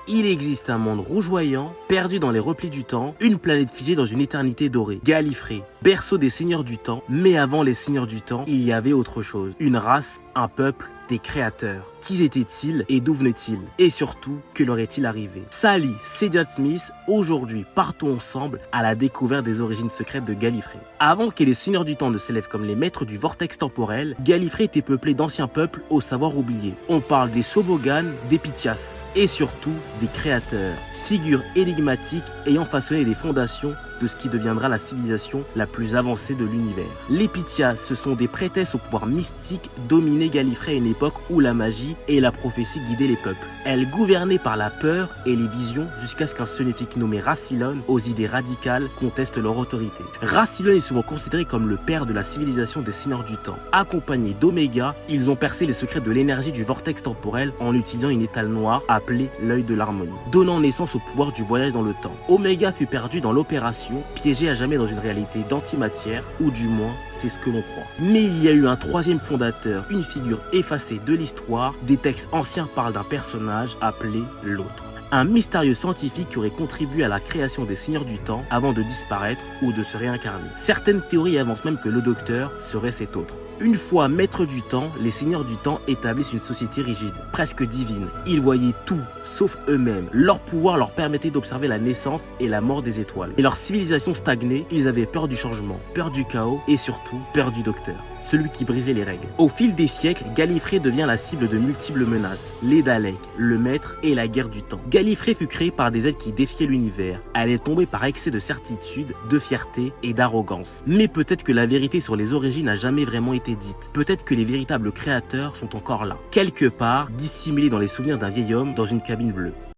Il existe un monde rougeoyant, perdu dans les replis du temps, une planète figée dans une éternité dorée. Gallifrey, berceau des seigneurs du temps, mais avant les seigneurs du temps, il y avait autre chose. Une race, un peuple, des créateurs. Qui étaient-ils et d'où venaient-ils? Et surtout, que leur est-il arrivé? Sally, Cédric Smith, aujourd'hui partons ensemble à la découverte des origines secrètes de Gallifrey. Avant que les seigneurs du temps ne s'élèvent comme les maîtres du vortex temporel, Gallifrey était peuplé d'anciens peuples au savoir oublié. On parle des Shobogan, des Pythias et surtout des créateurs, figures énigmatiques ayant façonné les fondations de ce qui deviendra la civilisation la plus avancée de l'univers. Les Pythias, ce sont des prêtresses au pouvoir mystique dominaient Gallifrey à une époque où la magie et la prophétie guidaient les peuples. Elles gouvernaient par la peur et les visions jusqu'à ce qu'un scientifique nommé Rassilon, aux idées radicales, conteste leur autorité. Rassilon est souvent considéré comme le père de la civilisation des seigneurs du temps. Accompagnés d'Oméga, ils ont percé les secrets de l'énergie du vortex temporel en utilisant une étale noire appelée l'œil de l'harmonie, donnant naissance au pouvoir du voyage dans le temps. Oméga fut perdu dans l'opération, piégé à jamais dans une réalité d'antimatière, ou du moins, c'est ce que l'on croit. Mais il y a eu un troisième fondateur, une figure effacée de l'histoire. Des textes anciens parlent d'un personnage appelé l'autre. Un mystérieux scientifique qui aurait contribué à la création des seigneurs du temps avant de disparaître ou de se réincarner. Certaines théories avancent même que le docteur serait cet autre. Une fois maîtres du temps, les seigneurs du temps établissent une société rigide, presque divine. Ils voyaient tout, sauf eux-mêmes. Leur pouvoir leur permettait d'observer la naissance et la mort des étoiles. Et leur civilisation stagnait, ils avaient peur du changement, peur du chaos et surtout peur du docteur, celui qui brisait les règles. Au fil des siècles, Gallifrey devient la cible de multiples menaces. Les Daleks, le maître et la guerre du temps. Gallifrey fut créée par des êtres qui défiaient l'univers. Elle est tombée par excès de certitude, de fierté et d'arrogance. Mais peut-être que la vérité sur les origines n'a jamais vraiment été dite. Peut-être que les véritables créateurs sont encore là, quelque part, dissimulés dans les souvenirs d'un vieil homme dans une cabine bleue.